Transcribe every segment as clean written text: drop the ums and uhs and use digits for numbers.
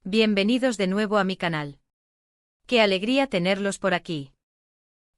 Bienvenidos de nuevo a mi canal. Qué alegría tenerlos por aquí.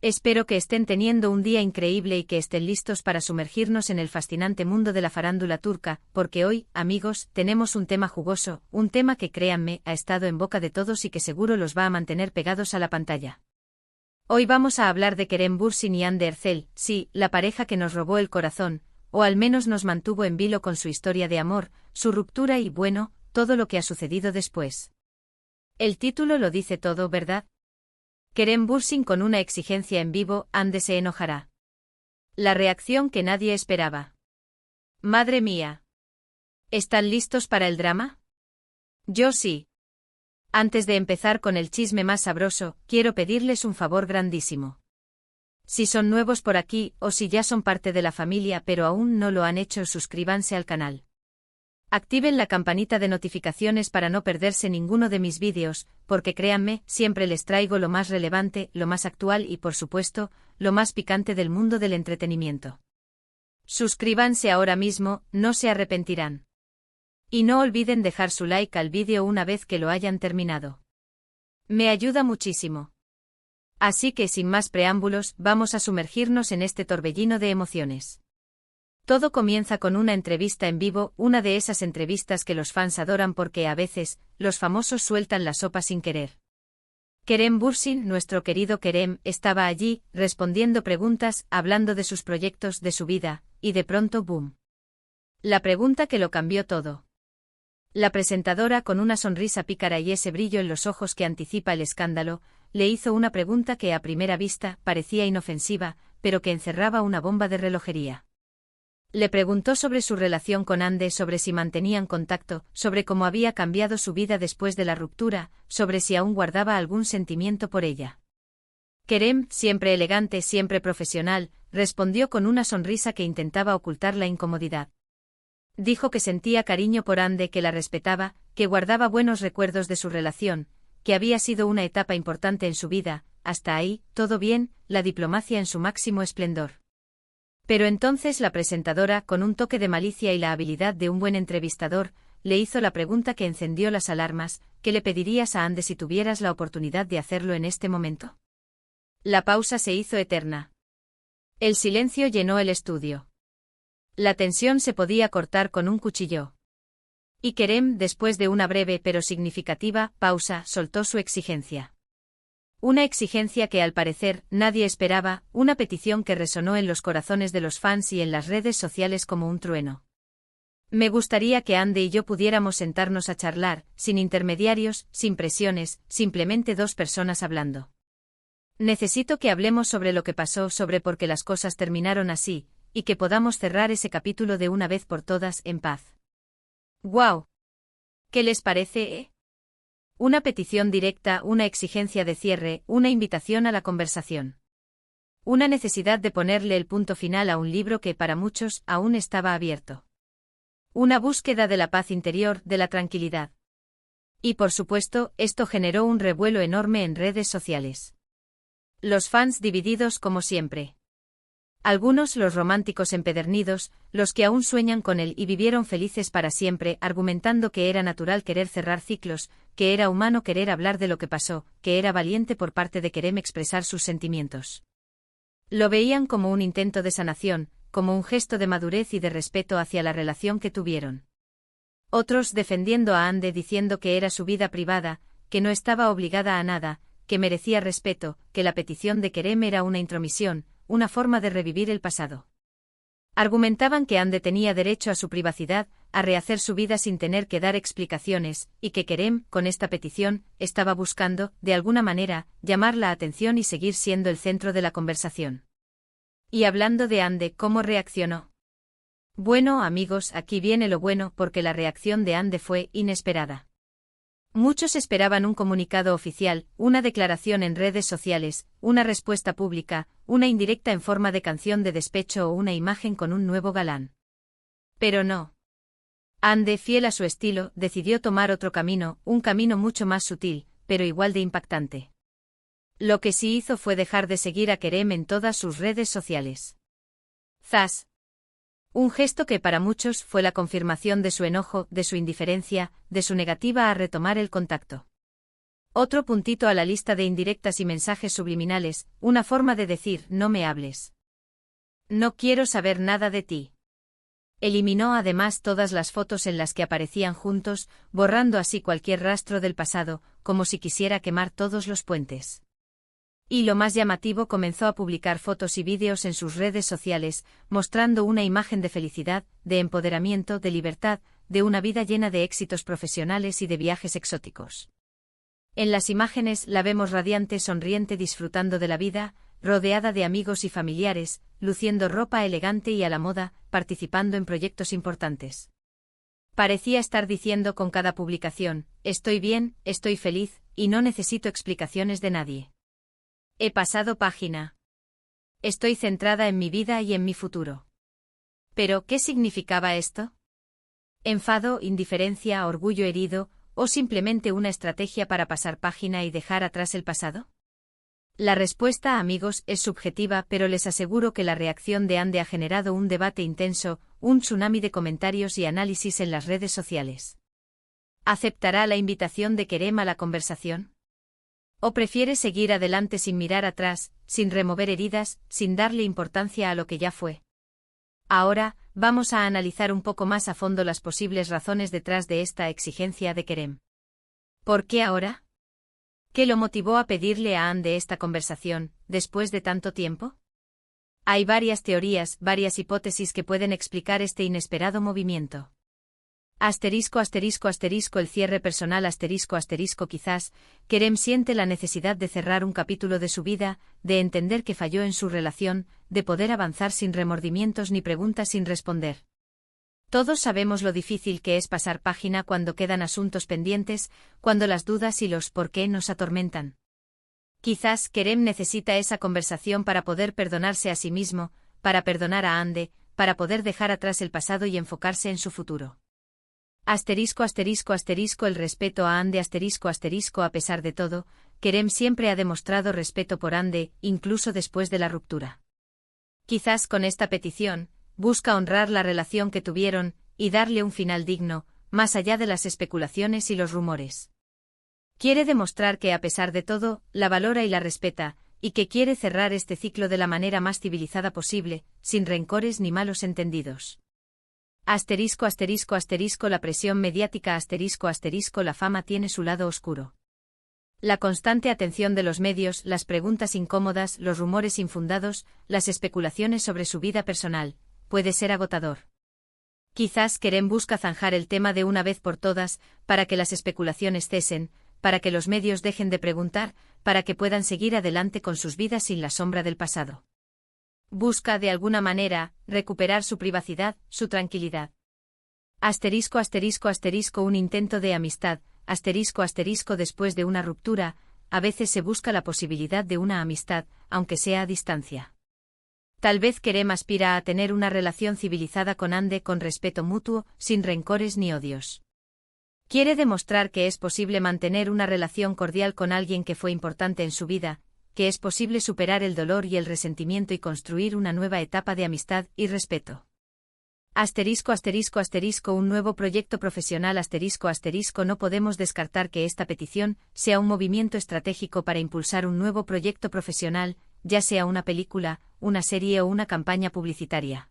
Espero que estén teniendo un día increíble y que estén listos para sumergirnos en el fascinante mundo de la farándula turca, porque hoy, amigos, tenemos un tema jugoso, un tema que créanme, ha estado en boca de todos y que seguro los va a mantener pegados a la pantalla. Hoy vamos a hablar de Kerem Bürsin y Hande Erçel, sí, la pareja que nos robó el corazón, o al menos nos mantuvo en vilo con su historia de amor, su ruptura y, bueno, todo lo que ha sucedido después. El título lo dice todo, ¿verdad? Kerem Bürsin con una exigencia en vivo, Hande se enojará. La reacción que nadie esperaba. Madre mía. ¿Están listos para el drama? Yo sí. Antes de empezar con el chisme más sabroso, quiero pedirles un favor grandísimo. Si son nuevos por aquí o si ya son parte de la familia pero aún no lo han hecho, suscríbanse al canal. Activen la campanita de notificaciones para no perderse ninguno de mis vídeos, porque créanme, siempre les traigo lo más relevante, lo más actual y por supuesto, lo más picante del mundo del entretenimiento. Suscríbanse ahora mismo, no se arrepentirán. Y no olviden dejar su like al vídeo una vez que lo hayan terminado. Me ayuda muchísimo. Así que sin más preámbulos, vamos a sumergirnos en este torbellino de emociones. Todo comienza con una entrevista en vivo, una de esas entrevistas que los fans adoran porque a veces, los famosos sueltan la sopa sin querer. Kerem Bürsin, nuestro querido Kerem, estaba allí, respondiendo preguntas, hablando de sus proyectos, de su vida, y de pronto ¡boom! La pregunta que lo cambió todo. La presentadora, con una sonrisa pícara y ese brillo en los ojos que anticipa el escándalo, le hizo una pregunta que a primera vista parecía inofensiva, pero que encerraba una bomba de relojería. Le preguntó sobre su relación con Hande, sobre si mantenían contacto, sobre cómo había cambiado su vida después de la ruptura, sobre si aún guardaba algún sentimiento por ella. Kerem, siempre elegante, siempre profesional, respondió con una sonrisa que intentaba ocultar la incomodidad. Dijo que sentía cariño por Hande, que la respetaba, que guardaba buenos recuerdos de su relación, que había sido una etapa importante en su vida, hasta ahí, todo bien, la diplomacia en su máximo esplendor. Pero entonces la presentadora, con un toque de malicia y la habilidad de un buen entrevistador, le hizo la pregunta que encendió las alarmas: ¿qué le pedirías a Hande si tuvieras la oportunidad de hacerlo en este momento? La pausa se hizo eterna. El silencio llenó el estudio. La tensión se podía cortar con un cuchillo. Y Kerem, después de una breve pero significativa pausa, soltó su exigencia. Una exigencia que al parecer nadie esperaba, una petición que resonó en los corazones de los fans y en las redes sociales como un trueno. Me gustaría que Hande y yo pudiéramos sentarnos a charlar, sin intermediarios, sin presiones, simplemente dos personas hablando. Necesito que hablemos sobre lo que pasó, sobre por qué las cosas terminaron así, y que podamos cerrar ese capítulo de una vez por todas, en paz. ¡Guau! ¿Qué les parece, Una petición directa, una exigencia de cierre, una invitación a la conversación. Una necesidad de ponerle el punto final a un libro que para muchos aún estaba abierto. Una búsqueda de la paz interior, de la tranquilidad. Y por supuesto, esto generó un revuelo enorme en redes sociales. Los fans divididos como siempre. Algunos, los románticos empedernidos, los que aún sueñan con él y vivieron felices para siempre, argumentando que era natural querer cerrar ciclos, que era humano querer hablar de lo que pasó, que era valiente por parte de Kerem expresar sus sentimientos. Lo veían como un intento de sanación, como un gesto de madurez y de respeto hacia la relación que tuvieron. Otros defendiendo a Hande, diciendo que era su vida privada, que no estaba obligada a nada, que merecía respeto, que la petición de Kerem era una intromisión, una forma de revivir el pasado. Argumentaban que Hande tenía derecho a su privacidad, a rehacer su vida sin tener que dar explicaciones, y que Kerem, con esta petición, estaba buscando, de alguna manera, llamar la atención y seguir siendo el centro de la conversación. Y hablando de Hande, ¿cómo reaccionó? Bueno, amigos, aquí viene lo bueno, porque la reacción de Hande fue inesperada. Muchos esperaban un comunicado oficial, una declaración en redes sociales, una respuesta pública, una indirecta en forma de canción de despecho o una imagen con un nuevo galán. Pero no. Hande, fiel a su estilo, decidió tomar otro camino, un camino mucho más sutil, pero igual de impactante. Lo que sí hizo fue dejar de seguir a Kerem en todas sus redes sociales. ¡Zas! Un gesto que para muchos fue la confirmación de su enojo, de su indiferencia, de su negativa a retomar el contacto. Otro puntito a la lista de indirectas y mensajes subliminales, una forma de decir, no me hables. No quiero saber nada de ti. Eliminó además todas las fotos en las que aparecían juntos, borrando así cualquier rastro del pasado, como si quisiera quemar todos los puentes. Y lo más llamativo, comenzó a publicar fotos y vídeos en sus redes sociales, mostrando una imagen de felicidad, de empoderamiento, de libertad, de una vida llena de éxitos profesionales y de viajes exóticos. En las imágenes la vemos radiante, sonriente, disfrutando de la vida, rodeada de amigos y familiares, luciendo ropa elegante y a la moda, participando en proyectos importantes. Parecía estar diciendo con cada publicación, estoy bien, estoy feliz, y no necesito explicaciones de nadie. He pasado página. Estoy centrada en mi vida y en mi futuro. ¿Pero qué significaba esto? ¿Enfado, indiferencia, orgullo herido, o simplemente una estrategia para pasar página y dejar atrás el pasado? La respuesta, amigos, es subjetiva, pero les aseguro que la reacción de Ande ha generado un debate intenso, un tsunami de comentarios y análisis en las redes sociales. ¿Aceptará la invitación de Kerem a la conversación? ¿O prefiere seguir adelante sin mirar atrás, sin remover heridas, sin darle importancia a lo que ya fue? Ahora, vamos a analizar un poco más a fondo las posibles razones detrás de esta exigencia de Kerem. ¿Por qué ahora? ¿Qué lo motivó a pedirle a Ande esta conversación, después de tanto tiempo? Hay varias teorías, varias hipótesis que pueden explicar este inesperado movimiento. Asterisco, asterisco, asterisco, el cierre personal, asterisco, asterisco, quizás, Kerem siente la necesidad de cerrar un capítulo de su vida, de entender que falló en su relación, de poder avanzar sin remordimientos ni preguntas sin responder. Todos sabemos lo difícil que es pasar página cuando quedan asuntos pendientes, cuando las dudas y los por qué nos atormentan. Quizás Kerem necesita esa conversación para poder perdonarse a sí mismo, para perdonar a Ande, para poder dejar atrás el pasado y enfocarse en su futuro. Asterisco, asterisco, asterisco, el respeto a Ande, asterisco, asterisco, a pesar de todo, Kerem siempre ha demostrado respeto por Ande, incluso después de la ruptura. Quizás con esta petición, busca honrar la relación que tuvieron, y darle un final digno, más allá de las especulaciones y los rumores. Quiere demostrar que a pesar de todo, la valora y la respeta, y que quiere cerrar este ciclo de la manera más civilizada posible, sin rencores ni malos entendidos. Asterisco, asterisco, asterisco, la presión mediática, asterisco, asterisco, la fama tiene su lado oscuro. La constante atención de los medios, las preguntas incómodas, los rumores infundados, las especulaciones sobre su vida personal, puede ser agotador. Quizás Kerem busca zanjar el tema de una vez por todas, para que las especulaciones cesen, para que los medios dejen de preguntar, para que puedan seguir adelante con sus vidas sin la sombra del pasado. Busca, de alguna manera, recuperar su privacidad, su tranquilidad. Asterisco, asterisco, asterisco, un intento de amistad, asterisco, asterisco, después de una ruptura, a veces se busca la posibilidad de una amistad, aunque sea a distancia. Tal vez Kerem aspira a tener una relación civilizada con Ande con respeto mutuo, sin rencores ni odios. Quiere demostrar que es posible mantener una relación cordial con alguien que fue importante en su vida, que es posible superar el dolor y el resentimiento y construir una nueva etapa de amistad y respeto. Asterisco, asterisco, asterisco, un nuevo proyecto profesional, asterisco, asterisco, no podemos descartar que esta petición sea un movimiento estratégico para impulsar un nuevo proyecto profesional, ya sea una película, una serie o una campaña publicitaria.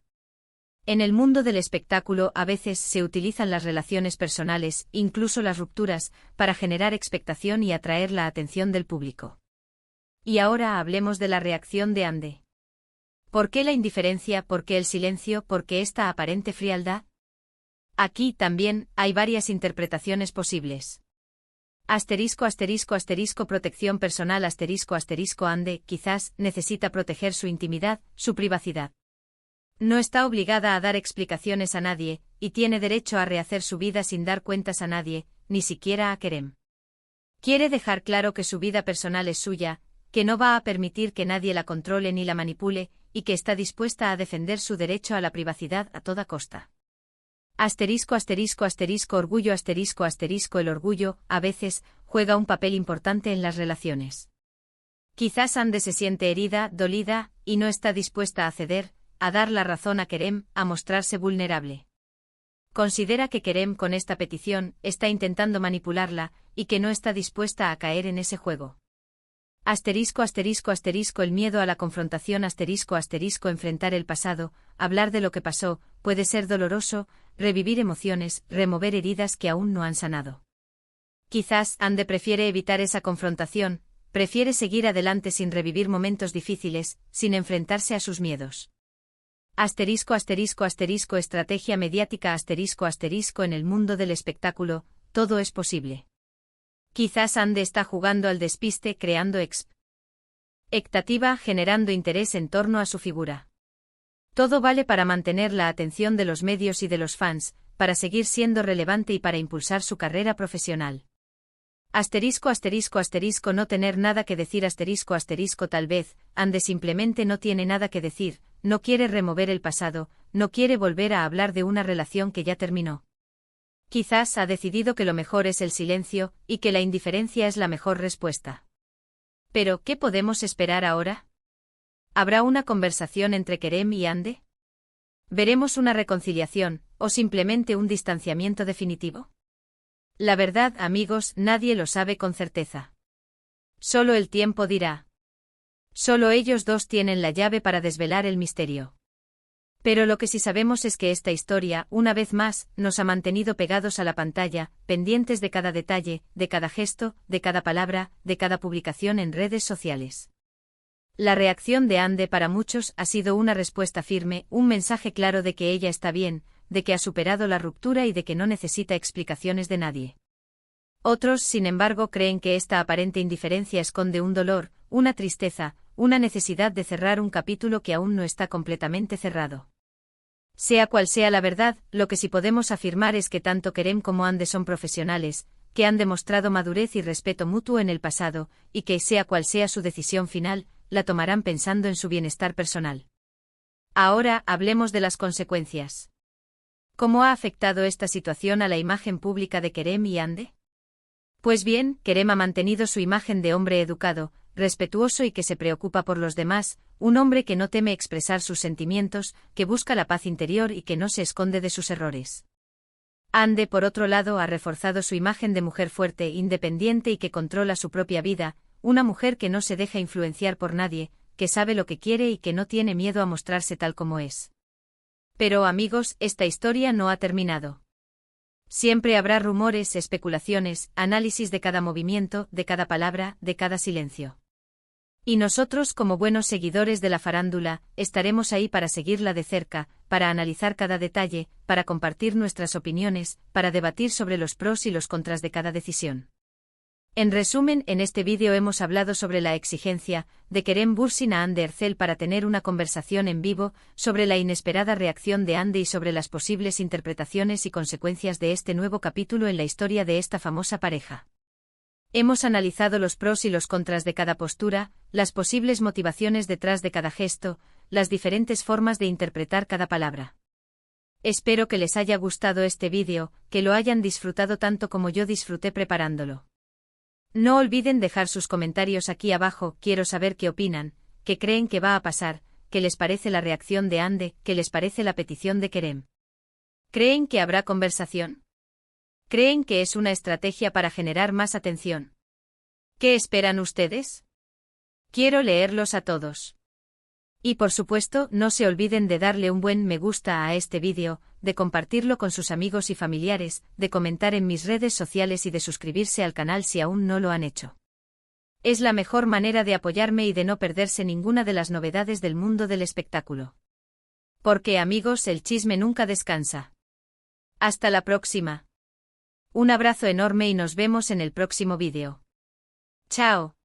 En el mundo del espectáculo a veces se utilizan las relaciones personales, incluso las rupturas, para generar expectación y atraer la atención del público. Y ahora hablemos de la reacción de Ande. ¿Por qué la indiferencia? ¿Por qué el silencio? ¿Por qué esta aparente frialdad? Aquí también hay varias interpretaciones posibles. Asterisco, asterisco, asterisco, protección personal, asterisco, asterisco, Ande, quizás, necesita proteger su intimidad, su privacidad. No está obligada a dar explicaciones a nadie, y tiene derecho a rehacer su vida sin dar cuentas a nadie, ni siquiera a Kerem. Quiere dejar claro que su vida personal es suya, que no va a permitir que nadie la controle ni la manipule, y que está dispuesta a defender su derecho a la privacidad a toda costa. Asterisco, asterisco, asterisco, orgullo, asterisco, asterisco, el orgullo, a veces, juega un papel importante en las relaciones. Quizás Ande se siente herida, dolida, y no está dispuesta a ceder, a dar la razón a Kerem, a mostrarse vulnerable. Considera que Kerem con esta petición está intentando manipularla, y que no está dispuesta a caer en ese juego. El miedo a la confrontación enfrentar el pasado, hablar de lo que pasó, puede ser doloroso, revivir emociones, remover heridas que aún no han sanado. Quizás Ande prefiere evitar esa confrontación, prefiere seguir adelante sin revivir momentos difíciles, sin enfrentarse a sus miedos. Estrategia mediática en el mundo del espectáculo, todo es posible. Quizás Ande está jugando al despiste creando expectativa, generando interés en torno a su figura. Todo vale para mantener la atención de los medios y de los fans, para seguir siendo relevante y para impulsar su carrera profesional. No tener nada que decir tal vez, Ande simplemente no tiene nada que decir, no quiere remover el pasado, no quiere volver a hablar de una relación que ya terminó. Quizás ha decidido que lo mejor es el silencio, y que la indiferencia es la mejor respuesta. Pero, ¿qué podemos esperar ahora? ¿Habrá una conversación entre Kerem y Ande? ¿Veremos una reconciliación, o simplemente un distanciamiento definitivo? La verdad, amigos, nadie lo sabe con certeza. Solo el tiempo dirá. Solo ellos dos tienen la llave para desvelar el misterio. Pero lo que sí sabemos es que esta historia, una vez más, nos ha mantenido pegados a la pantalla, pendientes de cada detalle, de cada gesto, de cada palabra, de cada publicación en redes sociales. La reacción de Ande para muchos ha sido una respuesta firme, un mensaje claro de que ella está bien, de que ha superado la ruptura y de que no necesita explicaciones de nadie. Otros, sin embargo, creen que esta aparente indiferencia esconde un dolor, una tristeza, una necesidad de cerrar un capítulo que aún no está completamente cerrado. Sea cual sea la verdad, lo que sí podemos afirmar es que tanto Kerem como Ande son profesionales, que han demostrado madurez y respeto mutuo en el pasado, y que, sea cual sea su decisión final, la tomarán pensando en su bienestar personal. Ahora, hablemos de las consecuencias. ¿Cómo ha afectado esta situación a la imagen pública de Kerem y Ande? Pues bien, Kerem ha mantenido su imagen de hombre educado, respetuoso y que se preocupa por los demás, un hombre que no teme expresar sus sentimientos, que busca la paz interior y que no se esconde de sus errores. Ande, por otro lado, ha reforzado su imagen de mujer fuerte, independiente y que controla su propia vida, una mujer que no se deja influenciar por nadie, que sabe lo que quiere y que no tiene miedo a mostrarse tal como es. Pero, amigos, esta historia no ha terminado. Siempre habrá rumores, especulaciones, análisis de cada movimiento, de cada palabra, de cada silencio. Y nosotros, como buenos seguidores de la farándula, estaremos ahí para seguirla de cerca, para analizar cada detalle, para compartir nuestras opiniones, para debatir sobre los pros y los contras de cada decisión. En resumen, en este vídeo hemos hablado sobre la exigencia de Kerem Bürsin a Ande Erçel para tener una conversación en vivo, sobre la inesperada reacción de Ande y sobre las posibles interpretaciones y consecuencias de este nuevo capítulo en la historia de esta famosa pareja. Hemos analizado los pros y los contras de cada postura, las posibles motivaciones detrás de cada gesto, las diferentes formas de interpretar cada palabra. Espero que les haya gustado este vídeo, que lo hayan disfrutado tanto como yo disfruté preparándolo. No olviden dejar sus comentarios aquí abajo, quiero saber qué opinan, qué creen que va a pasar, qué les parece la reacción de Ande, qué les parece la petición de Kerem. ¿Creen que habrá conversación? ¿Creen que es una estrategia para generar más atención? ¿Qué esperan ustedes? Quiero leerlos a todos. Y por supuesto, no se olviden de darle un buen me gusta a este vídeo, de compartirlo con sus amigos y familiares, de comentar en mis redes sociales y de suscribirse al canal si aún no lo han hecho. Es la mejor manera de apoyarme y de no perderse ninguna de las novedades del mundo del espectáculo. Porque, amigos, el chisme nunca descansa. Hasta la próxima. Un abrazo enorme y nos vemos en el próximo vídeo. Chao.